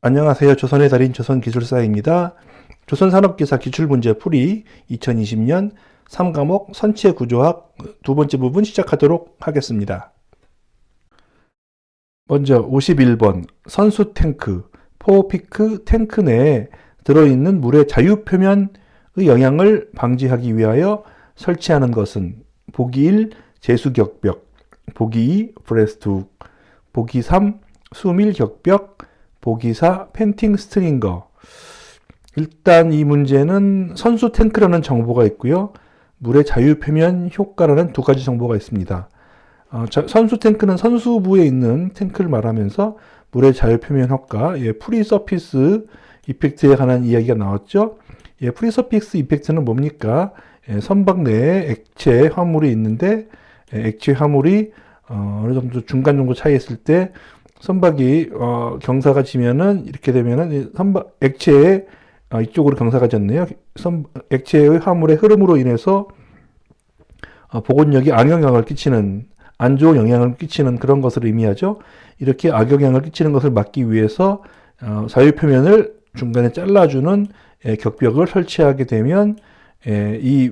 안녕하세요. 조선의 달인 조선기술사입니다. 조선산업기사 기출문제 풀이 2020년 3과목 선체구조학 두 번째 부분 시작하도록 하겠습니다. 먼저 51번 선수 탱크, 포피크 탱크 내에 들어있는 물의 자유표면의 영향을 방지하기 위하여 설치하는 것은 보기 1 제수격벽, 보기 2 브레스트훅, 보기 3 수밀격벽, 보기 4 펜팅 스트링거. 일단 이 문제는 선수 탱크라는 정보가 있고요. 물의 자유표면 효과라는 두 가지 정보가 있습니다. 선수 탱크는 선수부에 있는 탱크를 말하면서 물의 자유표면 효과, 프리 서피스 이펙트에 관한 이야기가 나왔죠. 프리 서피스 이펙트는 뭡니까? 선박 내에 액체 화물이 있는데 액체 화물이 어느 정도 중간 정도 차이 있을 때 선박이 경사가 지면은 이렇게 되면은 선박 액체에 이쪽으로 경사가 졌네요. 액체의 화물의 흐름으로 인해서 보건력이 악영향을 끼치는 안 좋은 영향을 끼치는 그런 것을 의미하죠. 이렇게 악영향을 끼치는 것을 막기 위해서 자유표면을 중간에 잘라주는 격벽을 설치하게 되면 이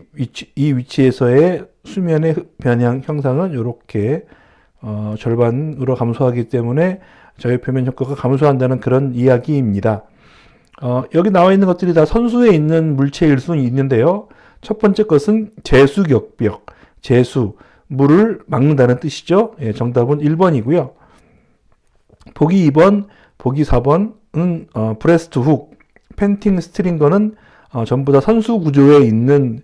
위치에서의 수면의 변형 형상은 이렇게 절반으로 감소하기 때문에 자유표면 효과가 감소한다는 그런 이야기입니다. 여기 나와 있는 것들이 다 선수에 있는 물체일 수 있는데요. 첫 번째 것은 제수격벽, 제수, 물을 막는다는 뜻이죠. 정답은 1번이고요. 보기 2번, 보기 4번은 브레스트 훅, 펜팅 스트링거는 전부 다 선수 구조에 있는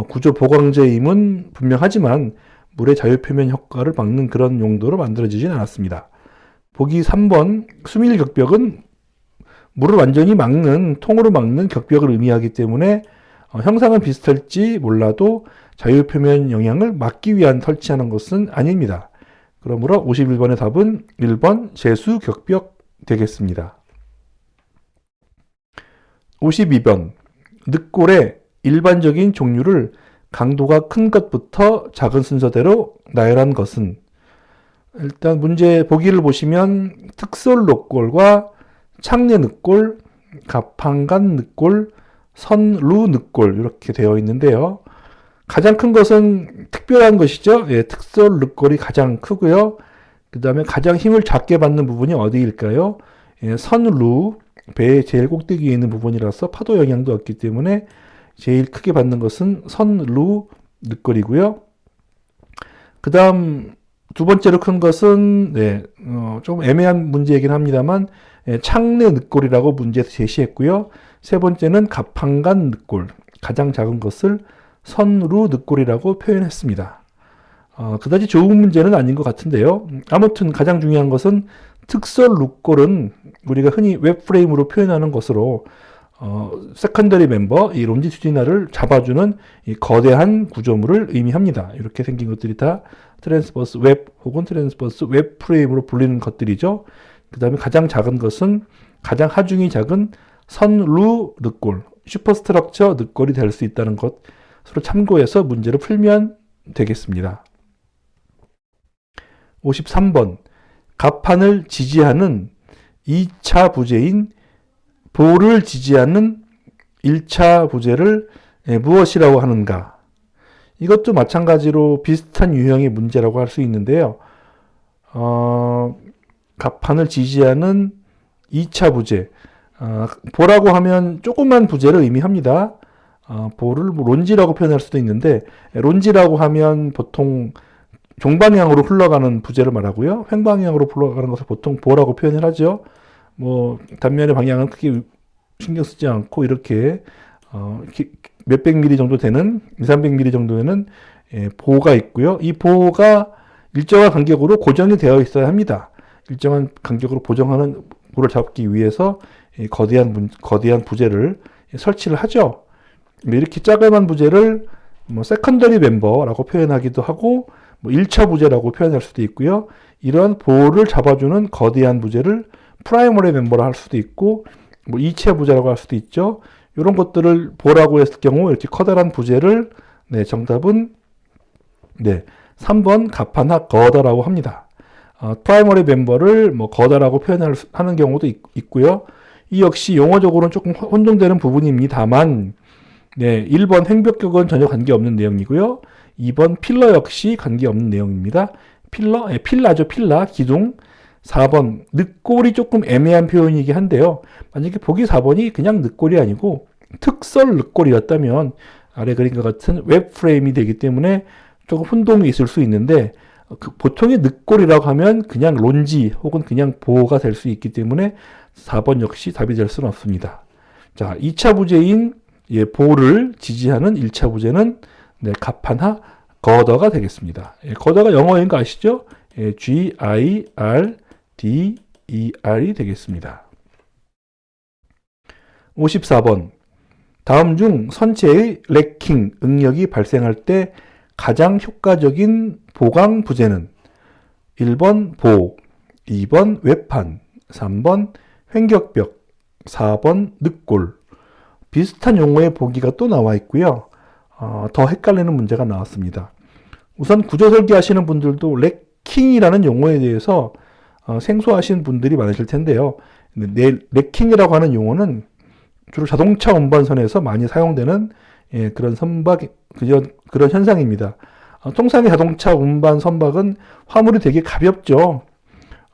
구조 보강제임은 분명하지만 물의 자유표면 효과를 막는 그런 용도로 만들어지진 않았습니다. 보기 3번 수밀격벽은 물을 완전히 막는, 통으로 막는 격벽을 의미하기 때문에 형상은 비슷할지 몰라도 자유표면 영향을 막기 위한 설치하는 것은 아닙니다. 그러므로 51번의 답은 1번 제수격벽 되겠습니다. 52번 늑골의 일반적인 종류를 강도가 큰 것부터 작은 순서대로 나열한 것은, 일단 문제 보기를 보시면 특솔 늑골과 창내 늑골, 갑판간 늑골, 선루 늑골 이렇게 되어 있는데요. 가장 큰 것은 특별한 것이죠. 특솔 늑골이 가장 크고요. 그 다음에 가장 힘을 작게 받는 부분이 어디일까요? 선루, 배의 제일 꼭대기에 있는 부분이라서 파도 영향도 없기 때문에 제일 크게 받는 것은 선루 늑골이고요. 그 다음 두 번째로 큰 것은 좀 애매한 문제이긴 합니다만 창내 늑골이라고 문제에서 제시했고요. 세 번째는 갑판간 늑골, 가장 작은 것을 선루 늑골이라고 표현했습니다. 그다지 좋은 문제는 아닌 것 같은데요. 아무튼 가장 중요한 것은 특설 늑골은 우리가 흔히 웹프레임으로 표현하는 것으로 세컨더리 멤버, 이 론지튜디널을 잡아주는 이 거대한 구조물을 의미합니다. 이렇게 생긴 것들이 다 트랜스버스 웹 혹은 트랜스버스 웹 프레임으로 불리는 것들이죠. 그 다음에 가장 작은 것은 가장 하중이 작은 선루 늑골, 슈퍼스트럭처 늑골이 될 수 있다는 것으로 참고해서 문제를 풀면 되겠습니다. 53번 갑판을 지지하는 2차 부재인 보를 지지하는 1차 부재를 무엇이라고 하는가? 이것도 마찬가지로 비슷한 유형의 문제라고 할 수 있는데요. 갑판을 지지하는 2차 부재. 보라고 하면 조그만 부재를 의미합니다. 보를 론지라고 표현할 수도 있는데, 론지라고 하면 보통 종방향으로 흘러가는 부재를 말하고요. 횡방향으로 흘러가는 것을 보통 보라고 표현을 하죠. 단면의 방향은 크게 신경 쓰지 않고 이렇게 몇백 미리 정도 되는 200~300mm 정도 되는 보가 있고요. 이 보가 일정한 간격으로 고정이 되어 있어야 합니다. 일정한 간격으로 고정하는 보를 잡기 위해서 거대한 부재를 설치를 하죠. 이렇게 자그마한 부재를 세컨더리 멤버라고 표현하기도 하고 1차 부재라고 표현할 수도 있고요. 이런 보를 잡아주는 거대한 부재를 프라이머리 멤버라 할 수도 있고 2차 부재라고 할 수도 있죠. 이런 것들을 보라고 했을 경우 이렇게 커다란 부재를 정답은 3번 갑판하 거다라고 합니다. 프라이머리 멤버를 뭐 거다라고 표현하는 경우도 있고요. 이 역시 용어적으로는 조금 혼동되는 부분입니다만, 네, 1번 횡격격은 전혀 관계없는 내용이고요. 2번 필러 역시 관계없는 내용입니다. 필라죠, 필라, 기둥. 4번 늑골이 조금 애매한 표현이긴 한데요. 만약에 보기 4번이 그냥 늑골이 아니고 특설 늑골이었다면 아래 그림과 같은 웹 프레임이 되기 때문에 조금 혼동이 있을 수 있는데, 보통의 늑골이라고 하면 그냥 론지 혹은 그냥 보호가 될 수 있기 때문에 4번 역시 답이 될 수는 없습니다. 자, 2차 부재인 보호를 지지하는 1차 부재는 가판하 거더가 되겠습니다. 거더가 영어인 거 아시죠? Girder이 되겠습니다. 54번. 다음 중 선체의 레킹, 응력이 발생할 때 가장 효과적인 보강 부재는 1번 보, 2번 외판, 3번 횡격벽, 4번 늑골. 비슷한 용어의 보기가 또 나와 있고요. 더 헷갈리는 문제가 나왔습니다. 우선 구조 설계하시는 분들도 레킹이라는 용어에 대해서 생소하신 분들이 많으실 텐데요. 레킹이라고 하는 용어는 주로 자동차 운반선에서 많이 사용되는 그런 선박, 그런 현상입니다. 통상의 자동차 운반 선박은 화물이 되게 가볍죠.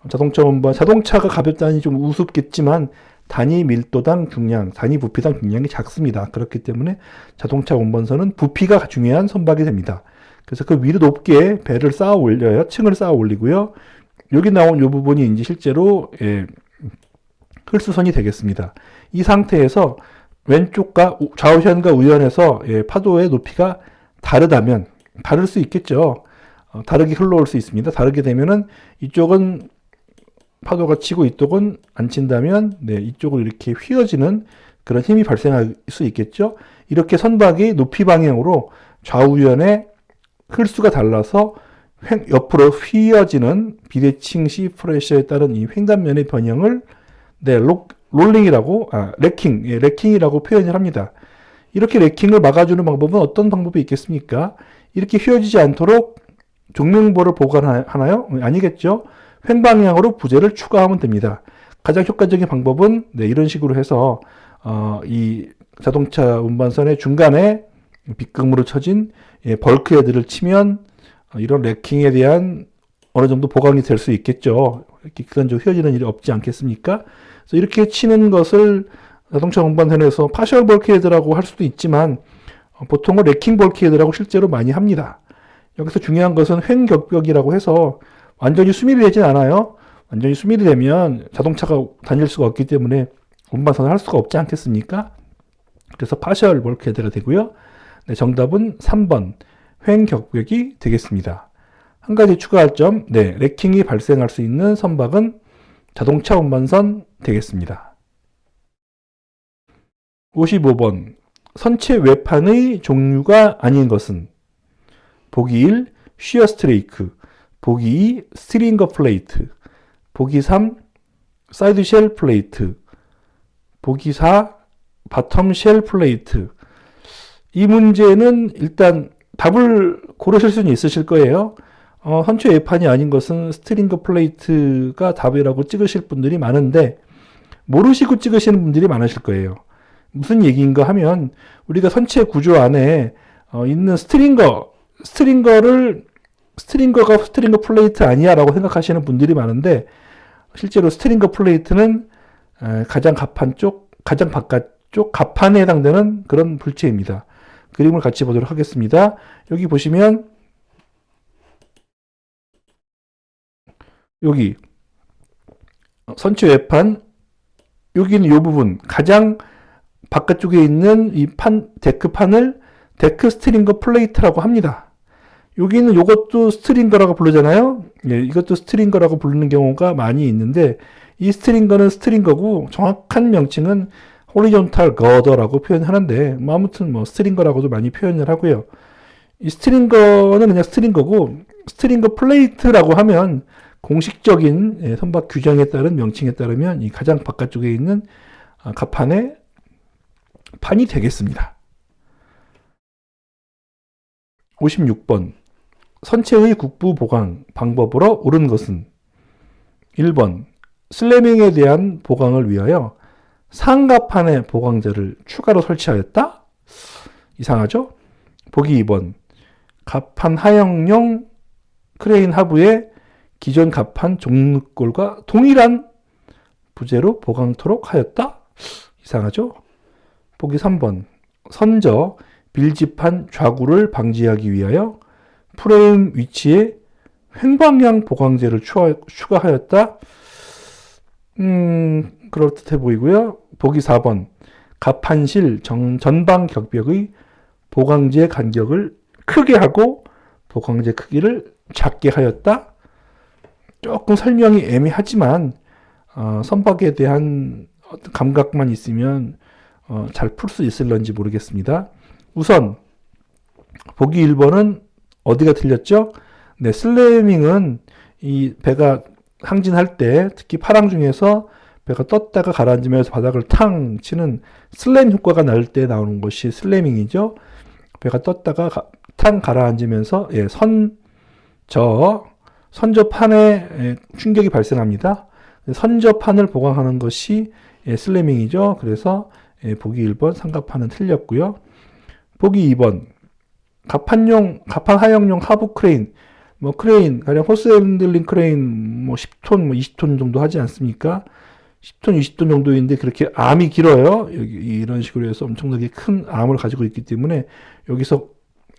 자동차가 가볍다니 좀 우습겠지만 단위 밀도당 중량, 단위 부피당 중량이 작습니다. 그렇기 때문에 자동차 운반선은 부피가 중요한 선박이 됩니다. 그래서 그 위로 높게 배를 쌓아 올려요. 층을 쌓아 올리고요. 여기 나온 이 부분이 이제 실제로 흡수선이 되겠습니다. 이 상태에서 왼쪽과 좌우현과 우연에서 파도의 높이가 다르다면, 다를 수 있겠죠. 다르게 흘러올 수 있습니다. 다르게 되면은 이쪽은 파도가 치고 이쪽은 안 친다면, 이쪽으로 이렇게 휘어지는 그런 힘이 발생할 수 있겠죠. 이렇게 선박이 높이 방향으로 좌우연의 흘수가 달라서 옆으로 휘어지는 비대칭 시 프레셔에 따른 이 횡단면의 변형을 레킹이라고 표현을 합니다. 이렇게 레킹을 막아주는 방법은 어떤 방법이 있겠습니까? 이렇게 휘어지지 않도록 종명보를 보관하나요? 아니겠죠. 횡방향으로 부재를 추가하면 됩니다. 가장 효과적인 방법은 이런 식으로 해서 이 자동차 운반선의 중간에 빗금으로 쳐진 벌크헤드를 치면 이런 레킹에 대한 어느 정도 보강이 될 수 있겠죠. 이렇게 극단적으로 휘어지는 일이 없지 않겠습니까? 그래서 이렇게 치는 것을 자동차 운반선에서 파셜 벌크헤드라고 할 수도 있지만 보통은 레킹 벌크헤드라고 실제로 많이 합니다. 여기서 중요한 것은 횡격벽이라고 해서 완전히 수밀이 되진 않아요. 완전히 수밀이 되면 자동차가 다닐 수가 없기 때문에 운반선을 할 수가 없지 않겠습니까? 그래서 파셜 벌크헤드가 되고요. 정답은 3번 횡격벽이 되겠습니다. 한 가지 추가할 점, 레킹이 발생할 수 있는 선박은 자동차 운반선 되겠습니다. 55번 선체 외판의 종류가 아닌 것은 보기 1 쉬어 스트레이크, 보기 2 스트링거 플레이트, 보기 3 사이드 쉘 플레이트, 보기 4 바텀 쉘 플레이트. 이 문제는 일단 답을 고르실 수는 있으실 거예요. 선체 외판이 아닌 것은 스트링거 플레이트가 답이라고 찍으실 분들이 많은데 모르시고 찍으시는 분들이 많으실 거예요. 무슨 얘기인가 하면 우리가 선체 구조 안에 있는 스트링거가 스트링거 플레이트 아니야 라고 생각하시는 분들이 많은데 실제로 스트링거 플레이트는 가장 가장 바깥쪽 가판에 해당되는 그런 물체입니다. 그림을 같이 보도록 하겠습니다. 여기 보시면 여기 선체 외판, 여기는 이 부분 가장 바깥쪽에 있는 이 데크판을 데크 스트링거 플레이트라고 합니다. 여기는 이것도 스트링거라고 부르잖아요. 이것도 스트링거라고 부르는 경우가 많이 있는데 이 스트링거는 스트링거고 정확한 명칭은 호리존탈 거더라고 표현하는데 아무튼 스트링거라고도 많이 표현을 하고요. 이 스트링거는 그냥 스트링거고 스트링거 플레이트라고 하면 공식적인 선박 규정에 따른 명칭에 따르면 이 가장 바깥쪽에 있는 가판의 판이 되겠습니다. 56번 선체의 국부 보강 방법으로 옳은 것은 1번 슬래밍에 대한 보강을 위하여 상가판에 보강재를 추가로 설치하였다? 이상하죠? 보기 2번 갑판 하역용 크레인 하부에 기존 갑판 종루골과 동일한 부재로 보강토록 하였다? 이상하죠? 보기 3번 선저 빌집한 좌구를 방지하기 위하여 프레임 위치에 횡방향 보강재를 추가하였다? 그럴듯해 보이고요. 보기 4번 갑판실 전방 격벽의 보강재 간격을 크게 하고 보강재 크기를 작게 하였다? 조금 설명이 애매하지만 선박에 대한 감각만 있으면 잘 풀 수 있을런지 모르겠습니다. 우선 보기 1번은 어디가 틀렸죠? 네, 슬래밍은 이 배가 항진할 때 특히 파랑 중에서 배가 떴다가 가라앉으면서 바닥을 탕 치는 슬램 효과가 날 때 나오는 것이 슬래밍이죠. 배가 떴다가 탕 가라앉으면서 선저판에 충격이 발생합니다. 선저판을 보강하는 것이 슬래밍이죠. 그래서 보기 1번 상갑판은 틀렸고요. 보기 2번 갑판 하역용 하부 크레인, 크레인 가령 호스 핸들링 크레인 10톤 20톤 정도 하지 않습니까? 10톤 20톤 정도인데 그렇게 암이 길어요. 이런 식으로 해서 엄청나게 큰 암을 가지고 있기 때문에 여기서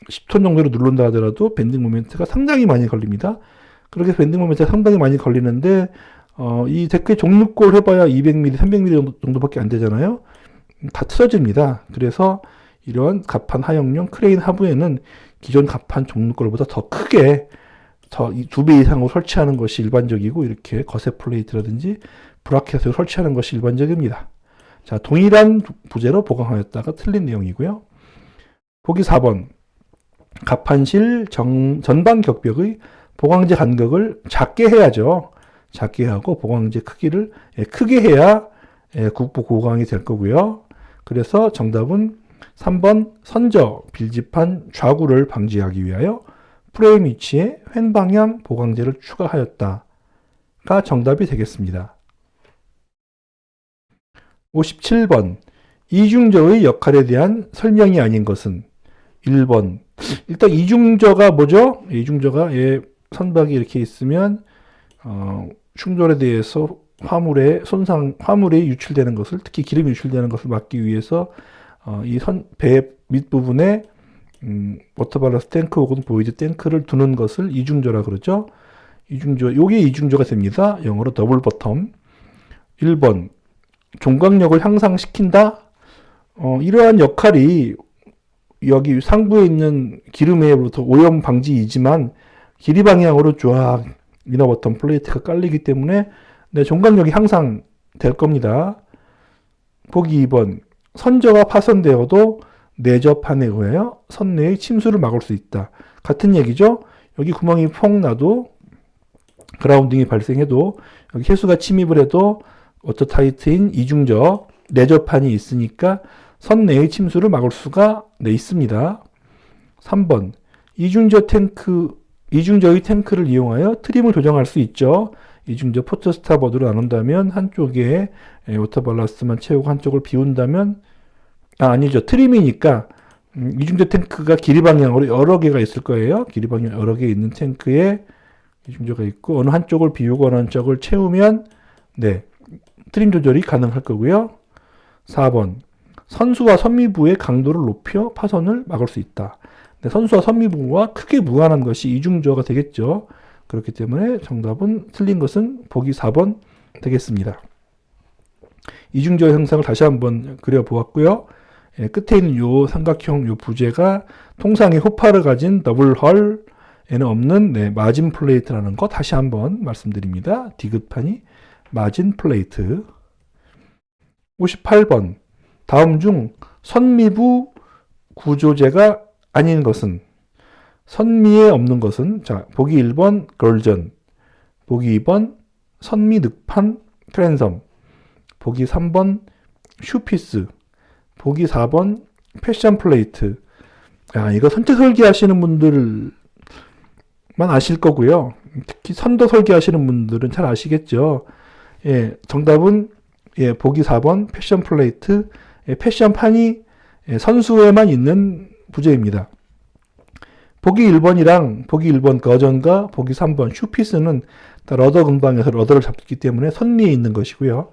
10톤 정도로 누른다 하더라도 밴딩 모멘트가 상당히 많이 걸립니다. 그렇게 밴딩 모멘트가 상당히 많이 걸리는데 이 데크의 종루골 해봐야 200mm, 300mm 정도밖에 안 되잖아요. 다 틀어집니다. 그래서 이러한 갑판 하역용 크레인 하부에는 기존 갑판 종루골보다 더 크게 더 2배 이상으로 설치하는 것이 일반적이고 이렇게 거세 플레이트라든지 브라켓을 설치하는 것이 일반적입니다. 자, 동일한 부재로 보강하였다가 틀린 내용이고요. 보기 4번 갑판실 전방 격벽의 보강재 간격을 작게 해야죠. 작게 하고 보강재 크기를 크게 해야 국보 보강이 될 거고요. 그래서 정답은 3번 선저 빌집한 좌구를 방지하기 위하여 프레임 위치에 횡방향 보강재를 추가하였다가 정답이 되겠습니다. 57번 이중저의 역할에 대한 설명이 아닌 것은 1번 일단 이중저가 뭐죠? 이중저가 선박이 이렇게 있으면 충돌에 대해서 화물에 유출되는 것을 특히 기름이 유출되는 것을 막기 위해서 배 밑부분에 워터발러스 탱크 혹은 보이드 탱크를 두는 것을 이중저라 그러죠. 요게 이중저가 됩니다. 영어로 더블 버텀. 1번 종강력을 향상시킨다. 이러한 역할이 여기 상부에 있는 기름에로부터 오염 방지이지만 길이 방향으로 쫙 이너 버텀 플레이트가 깔리기 때문에 종강력이 향상될 겁니다. 보기 2번 선저가 파손되어도 내저판에 의하여 선내의 침수를 막을 수 있다. 같은 얘기죠. 여기 구멍이 펑 나도 그라운딩이 발생해도 여기 해수가 침입을 해도 워터타이트인 이중저 내저판이 있으니까 선내의 침수를 막을 수가 있습니다. 3번 이중저의 탱크를 이용하여 트림을 조정할 수 있죠. 이중저 포트 스타보드로 나눈다면 한쪽에 워터발라스트만 채우고 한쪽을 비운다면 아니죠. 트림이니까 이중저 탱크가 길이 방향으로 여러 개가 있을 거예요. 길이 방향 여러 개 있는 탱크에 이중저가 있고 어느 한쪽을 비우고 어느 한쪽을 채우면 트림 조절이 가능할 거고요. 4번 선수와 선미부의 강도를 높여 파손을 막을 수 있다. 선수와 선미부와 크게 무관한 것이 이중저가 되겠죠. 그렇기 때문에 정답은 틀린 것은 보기 4번 되겠습니다. 이중저 형상을 다시 한번 그려보았고요. 끝에 있는 요 삼각형 요 부재가 통상의 호파를 가진 더블 헐에는 없는 마진 플레이트라는 거 다시 한번 말씀드립니다. 디귿판이 마진 플레이트. 58번 다음 중 선미부 구조재가 아닌 것은 선미에 없는 것은 자 보기 1번 걸전, 보기 2번 선미 늑판 트랜섬, 보기 3번 슈피스, 보기 4번 패션 플레이트. 이거 선체 설계 하시는 분들만 아실 거고요. 특히 선도 설계하시는 분들은 잘 아시겠죠. 예, 정답은 예, 보기 4번 패션 플레이트, 예, 패션판이 예, 선수에만 있는 부재입니다. 보기 1번이랑 보기 1번 거전과 보기 3번 슈피스는 다 러더 근방에서 러더를 잡기 때문에 선미에 있는 것이고요.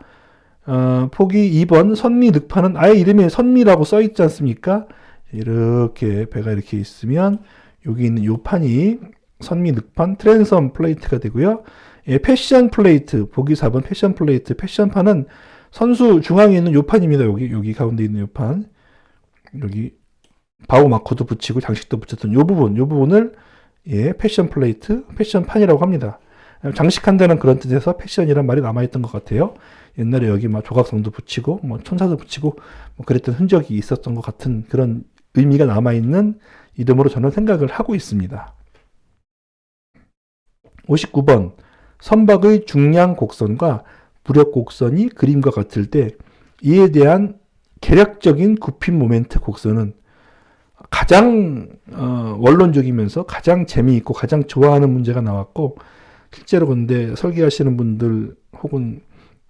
보기 2번 선미 늑판은 아예 이름에 선미라고 써 있지 않습니까? 이렇게 배가 이렇게 있으면 여기 있는 요 판이 선미 늑판 트랜섬 플레이트가 되고요. 예, 패션 플레이트 보기 4번 패션 플레이트 패션판은 선수 중앙에 있는 요 판입니다. 여기 가운데 있는 요 판. 여기 바우 마커도 붙이고 장식도 붙였던 요 부분을 예, 패션 플레이트, 패션판이라고 합니다. 장식한다는 그런 뜻에서 패션이란 말이 남아있던 것 같아요. 옛날에 여기 막 조각성도 붙이고, 뭐 천사도 붙이고, 뭐 그랬던 흔적이 있었던 것 같은 그런 의미가 남아있는 이름으로 저는 생각을 하고 있습니다. 59번. 선박의 중량 곡선과 부력 곡선이 그림과 같을 때 이에 대한 계략적인 굽힘 모멘트 곡선은 가장 원론적이면서 가장 재미있고 가장 좋아하는 문제가 나왔고 실제로 근데 설계하시는 분들 혹은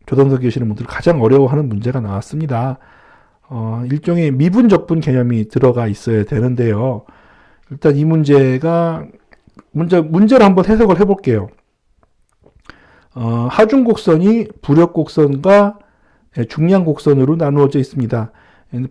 조단 설계하시는 분들 가장 어려워하는 문제가 나왔습니다. 일종의 미분적분 개념이 들어가 있어야 되는데요. 일단 이 문제를 한번 해석을 해볼게요. 하중 곡선이 부력 곡선과 중량 곡선으로 나누어져 있습니다.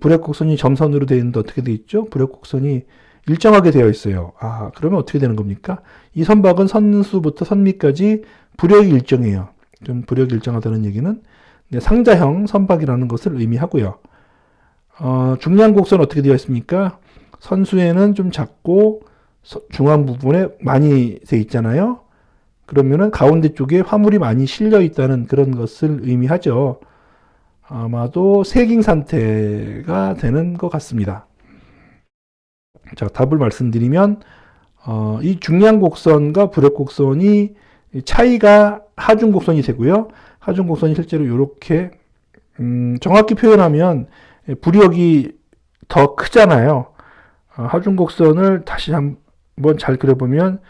부력 곡선이 점선으로 되어 있는데 어떻게 되어 있죠? 부력 곡선이 일정하게 되어 있어요. 그러면 어떻게 되는 겁니까? 이 선박은 선수부터 선미까지 부력이 일정해요. 좀 부력이 일정하다는 얘기는 상자형 선박이라는 것을 의미하고요. 중량 곡선 어떻게 되어 있습니까? 선수에는 좀 작고 중앙 부분에 많이 되어 있잖아요. 그러면은 가운데 쪽에 화물이 많이 실려 있다는 그런 것을 의미하죠. 아마도 세깅 상태가 되는 것 같습니다. 자, 답을 말씀드리면 이 중량 곡선과 부력 곡선이 차이가 하중 곡선이 되고요. 하중 곡선이 실제로 이렇게 정확히 표현하면 부력이 더 크잖아요. 하중 곡선을 다시 한번 잘 그려보면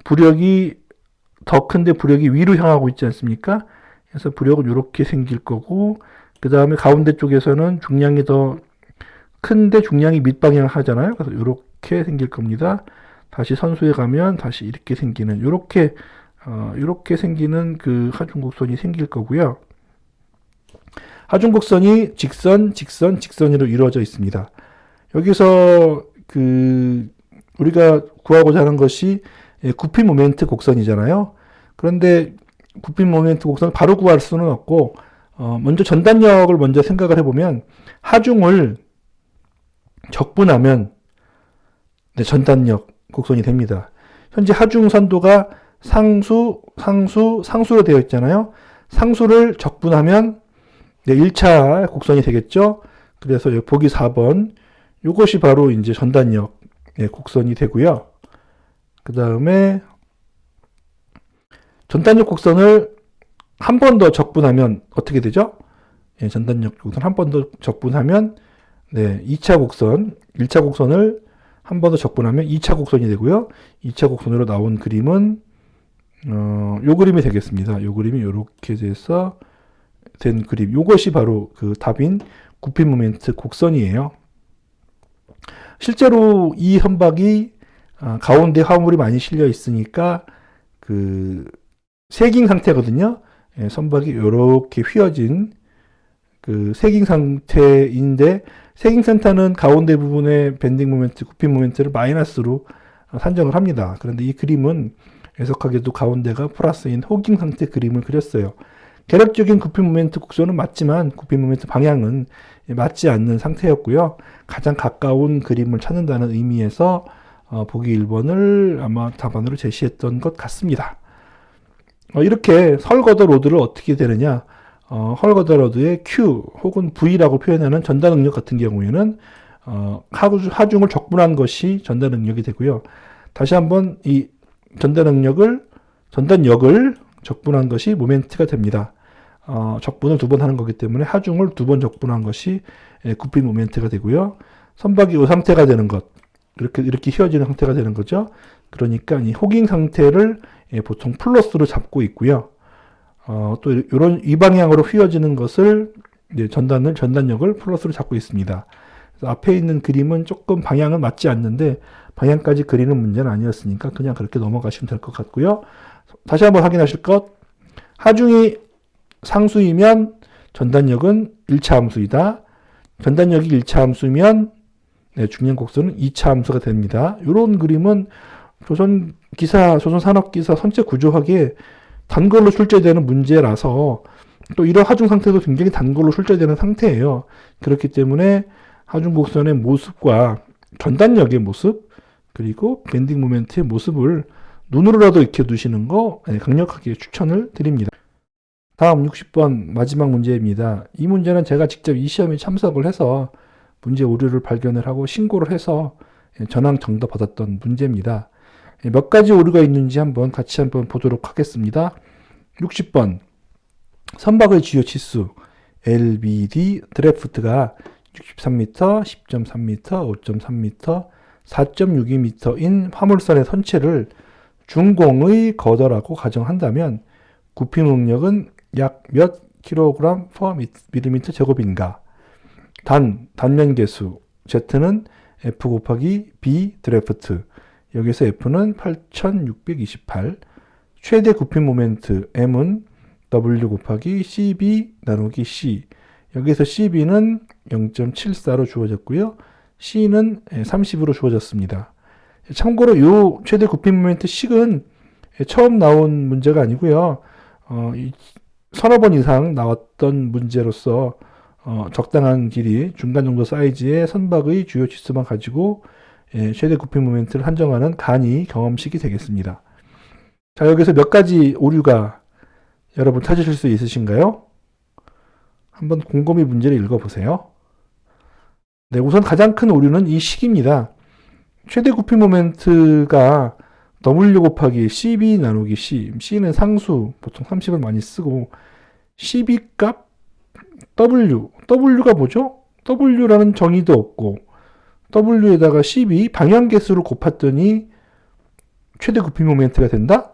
부력이 더 큰데 부력이 위로 향하고 있지 않습니까? 그래서 부력은 이렇게 생길 거고 그 다음에 가운데 쪽에서는 중량이 더 큰데 중량이 밑방향을 하잖아요. 그래서 이렇게 생길 겁니다. 다시 선수에 가면 다시 이렇게 생기는 이렇게 생기는 그 하중곡선이 생길 거고요. 하중곡선이 직선으로 이루어져 있습니다. 여기서 우리가 구하고자 하는 것이 굽힘 모멘트 곡선이잖아요. 그런데 굽힘 모멘트 곡선을 바로 구할 수는 없고 먼저 전단력을 먼저 생각을 해보면 하중을 적분하면 전단력 곡선이 됩니다. 현재 하중 선도가 상수로 되어 있잖아요. 상수를 적분하면 1차 곡선이 되겠죠. 그래서 보기 4번 이것이 바로 이제 전단력 곡선이 되고요. 그 다음에 전단력 곡선을 한 번 더 적분하면 어떻게 되죠? 전단력 곡선 한 번 더 적분하면 2차 곡선, 1차 곡선을 한 번 더 적분하면 2차 곡선이 되고요. 2차 곡선으로 나온 그림은 요 그림이 되겠습니다. 요 그림이 이렇게 돼서 된 그림. 요것이 바로 그 답인 굽힘 모멘트 곡선이에요. 실제로 이 선박이 가운데 화물이 많이 실려 있으니까 세깅 상태거든요. 선박이 이렇게 휘어진 세깅 상태인데 세깅 상태는 가운데 부분의 밴딩 모멘트, 굽힘 모멘트를 마이너스로 산정을 합니다. 그런데 이 그림은 애석하게도 가운데가 플러스인 호깅 상태 그림을 그렸어요. 계략적인 굽힘 모멘트 곡선은 맞지만 굽힘 모멘트 방향은 맞지 않는 상태였고요. 가장 가까운 그림을 찾는다는 의미에서 보기 1번을 아마 답안으로 제시했던 것 같습니다. 이렇게 헐거더 로드를 어떻게 되느냐? 헐거더 로드의 Q 혹은 V라고 표현하는 전달 능력 같은 경우에는 하중을 적분한 것이 전달 능력이 되고요. 다시 한번 이 전단력을 적분한 것이 모멘트가 됩니다. 적분을 2번 하는 거기 때문에 하중을 2번 적분한 것이 굽힘 모멘트가 되고요. 선박이 이 상태가 되는 것, 이렇게 휘어지는 상태가 되는 거죠. 그러니까 이 호깅 상태를 보통 플러스로 잡고 있고요. 또 이 방향으로 휘어지는 것을 전단력을 플러스로 잡고 있습니다. 그래서 앞에 있는 그림은 조금 방향은 맞지 않는데 방향까지 그리는 문제는 아니었으니까 그냥 그렇게 넘어가시면 될 것 같고요. 다시 한번 확인하실 것. 하중이 상수이면 전단력은 1차 함수이다. 전단력이 1차 함수면 중량 곡선은 2차 함수가 됩니다. 이런 그림은 조선 산업기사 선체 구조학에 단걸로 출제되는 문제라서 또 이런 하중 상태도 굉장히 단걸로 출제되는 상태예요. 그렇기 때문에 하중 곡선의 모습과 전단력의 모습 그리고 밴딩 모멘트의 모습을 눈으로라도 익혀두시는 거 강력하게 추천을 드립니다. 다음 60번 마지막 문제입니다. 이 문제는 제가 직접 이 시험에 참석을 해서 문제 오류를 발견을 하고 신고를 해서 전항 정답 받았던 문제입니다. 몇 가지 오류가 있는지 같이 한번 보도록 하겠습니다. 60번 선박의 주요 치수 LBD 드래프트가 63m, 10.3m, 5.3m, 4.62m인 화물선의 선체를 중공의 거더라고 가정한다면 구피 능력은 약 몇 킬로그램 per 밀리미터 제곱인가? 단면 계수 Z는 F 곱하기 B 드래프트 여기서 F는 8628 최대 구피 모멘트 M은 W 곱하기 CB 나누기 C 여기서 CB는 0.74로 주어졌고요. C는 30으로 주어졌습니다. 참고로 이 최대 구피 모멘트 식은 처음 나온 문제가 아니고요. 서너 번 이상 나왔던 문제로서 적당한 길이 중간 정도 사이즈의 선박의 주요 치수만 가지고 최대 구피 모멘트를 한정하는 간이 경험식이 되겠습니다. 자, 여기서 몇 가지 오류가 여러분 찾으실 수 있으신가요? 한번 곰곰이 문제를 읽어보세요. 네, 우선 가장 큰 오류는 이 식입니다. 최대 구피 모멘트가 W 곱하기 CB 나누기 C, C는 상수, 보통 30을 많이 쓰고 CB 값 W가 뭐죠? W라는 정의도 없고 W에다가 CB 방향계수를 곱했더니 최대 구피 모멘트가 된다?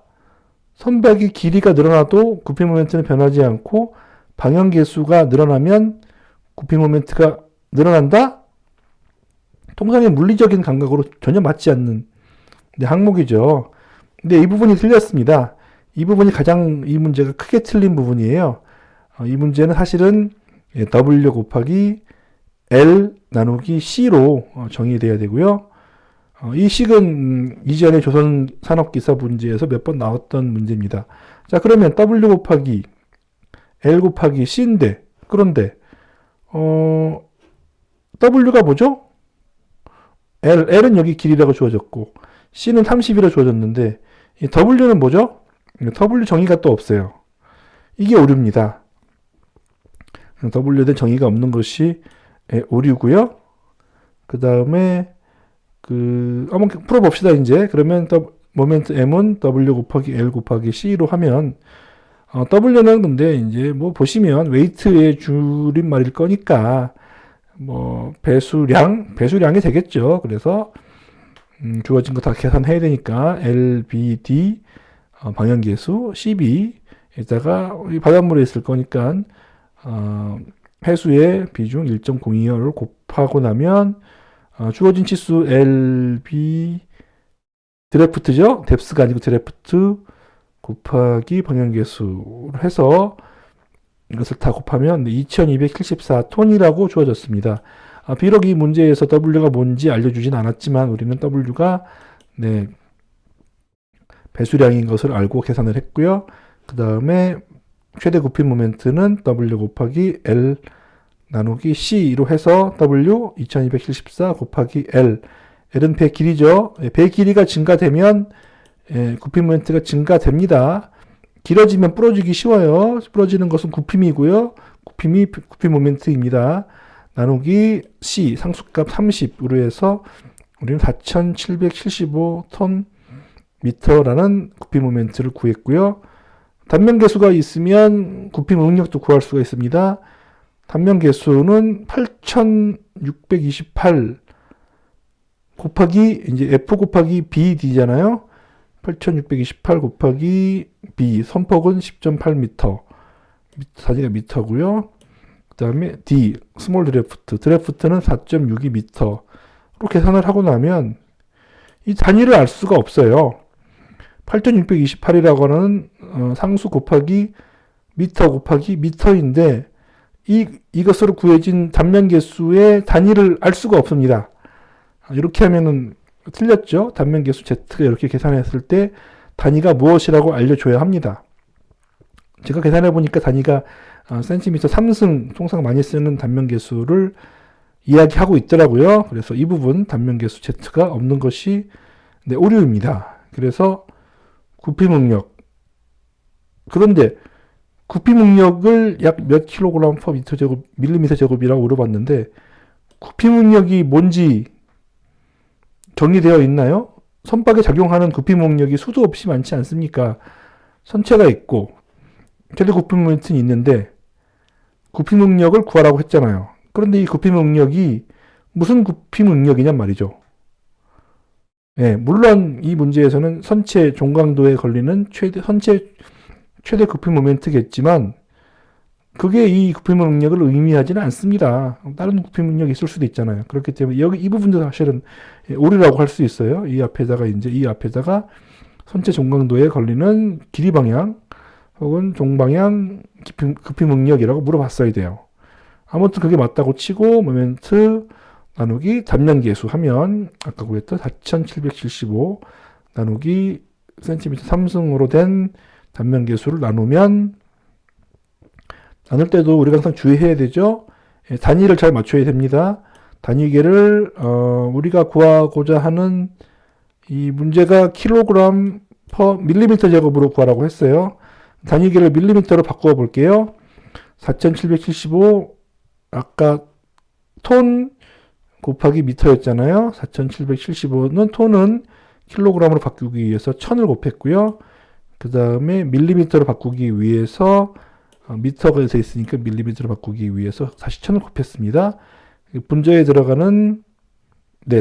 선박의 길이가 늘어나도 구피 모멘트는 변하지 않고 방향계수가 늘어나면 구피 모멘트가 늘어난다? 통상의 물리적인 감각으로 전혀 맞지 않는 항목이죠. 근데 이 부분이 틀렸습니다. 이 부분이 가장 이 문제가 크게 틀린 부분이에요. 이 문제는 사실은 W 곱하기 L 나누기 C로 정의되어야 되고요. 이 식은 이전에 조선 산업기사 문제에서 몇 번 나왔던 문제입니다. 자, 그러면 W 곱하기 L 곱하기 C인데, 그런데 W가 뭐죠? L은 여기 길이라고 주어졌고 C는 30이라고 주어졌는데 이 W는 뭐죠? W 정의가 또 없어요. 이게 오류입니다. W에 대한 정의가 없는 것이 오류고요. 그 다음에 한번 풀어봅시다. 이제 그러면 모멘트 M은 W 곱하기 L 곱하기 C로 하면 W는 근데 이제 뭐 보시면 웨이트의 줄임말일 거니까 뭐 배수량이 되겠죠. 그래서 주어진 거 다 계산해야 되니까 LBD 방향계수 CB에다가 바닷물에 있을 거니까 해수의 비중 1.02를 곱하고 나면 주어진 치수 LB 드래프트죠. 뎁스가 아니고 드래프트 곱하기 방향계수로 해서 이것을 다 곱하면 2274톤이라고 주어졌습니다. 비록 이 문제에서 W가 뭔지 알려주진 않았지만 우리는 W가 배수량인 것을 알고 계산을 했고요. 그 다음에 최대 구피 모멘트는 W 곱하기 L 나누기 C로 해서 W 2274 곱하기 L L은 배 길이죠. 배 길이가 증가되면 구피 모멘트가 증가됩니다. 길어지면 부러지기 쉬워요. 부러지는 것은 구핌이고요. 구피 모멘트입니다. 나누기 C 상수값 30으로 해서 우리는 4,775톤 미터라는 구피 모멘트를 구했고요. 단면 계수가 있으면 구피 능력도 구할 수가 있습니다. 단면 계수는 8,628 곱하기 이제 F 곱하기 BD잖아요. 8628 곱하기 B, 선폭은 10.8m, 단위가 미터고요. 그 다음에 D, 스몰 드래프트는 4.62m로 계산을 하고 나면 이 단위를 알 수가 없어요. 8628이라고 하는 상수 곱하기 미터 곱하기 미터인데 이것으로 구해진 단면 개수의 단위를 알 수가 없습니다. 이렇게 하면은 틀렸죠. 단면 개수 Z가 이렇게 계산했을 때 단위가 무엇이라고 알려줘야 합니다. 제가 계산해 보니까 단위가 센티미터 3승, 통상 많이 쓰는 단면 개수를 이야기하고 있더라고요. 그래서 이 부분 단면 개수 Z가 없는 것이 오류입니다. 그래서 구피 능력. 그런데 구피 능력을 약 몇 킬로그램 퍼 밀리미터 제곱이라고 물어봤는데 구피 능력이 뭔지 정리되어 있나요? 선박에 작용하는 구피 능력이 수도 없이 많지 않습니까? 선체가 있고 최대 구피 모멘트는 있는데 구피 능력을 구하라고 했잖아요. 그런데 이 구피 능력이 무슨 구피 능력이냔 말이죠. 네, 물론 이 문제에서는 선체 종강도에 걸리는 선체 최대 구피 모멘트겠지만 그게 이 구피 능력을 의미하지는 않습니다. 다른 구피 능력이 있을 수도 있잖아요. 그렇기 때문에 여기 이 부분도 사실은 오류라고 할 수 있어요. 이 앞에다가 선체 종강도에 걸리는 길이 방향 혹은 종방향 구피 능력이라고 물어봤어야 돼요. 아무튼 그게 맞다고 치고 모멘트 나누기 단면 개수 하면 아까 그랬던 4775 나누기 센티미터 3승으로 된 단면 개수를 나누면 나눌 때도 우리가 항상 주의해야 되죠. 단위를 잘 맞춰야 됩니다. 단위계를 우리가 구하고자 하는 이 문제가 킬로그램 퍼 밀리미터 제곱으로 구하라고 했어요. 단위계를 밀리미터로 바꾸어 볼게요. 4775 아까 톤 곱하기 미터였잖아요. 4775는 톤은 킬로그램으로 바꾸기 위해서 1000을 곱했고요. 그 다음에 밀리미터로 바꾸기 위해서 미터가 되어 있으니까 밀리미터로 바꾸기 위해서 다시 1000을 곱했습니다. 분자에 들어가는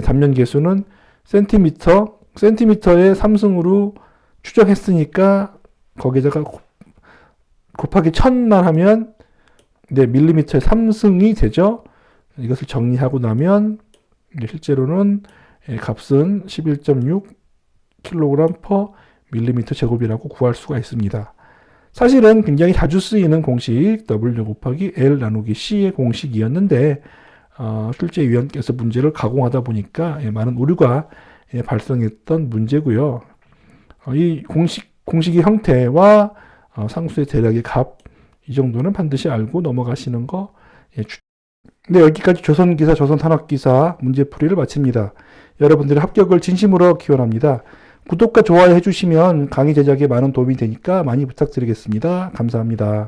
단면 개수는 센티미터의 3승으로 추정했으니까 거기다가 곱하기 1000만 하면 밀리미터의 3승이 되죠. 이것을 정리하고 나면 실제로는 값은 11.6 kg per 밀리미터 제곱이라고 구할 수가 있습니다. 사실은 굉장히 자주 쓰이는 공식 W 곱하기 L 나누기 C의 공식이었는데 실제 위원께서 문제를 가공하다 보니까 많은 오류가 발생했던 문제고요. 이 공식의 형태와 상수의 대략의 값 이 정도는 반드시 알고 넘어가시는 거 여기까지 조선기사, 조선탄학기사 문제풀이를 마칩니다. 여러분들의 합격을 진심으로 기원합니다. 구독과 좋아요 해주시면 강의 제작에 많은 도움이 되니까 많이 부탁드리겠습니다. 감사합니다.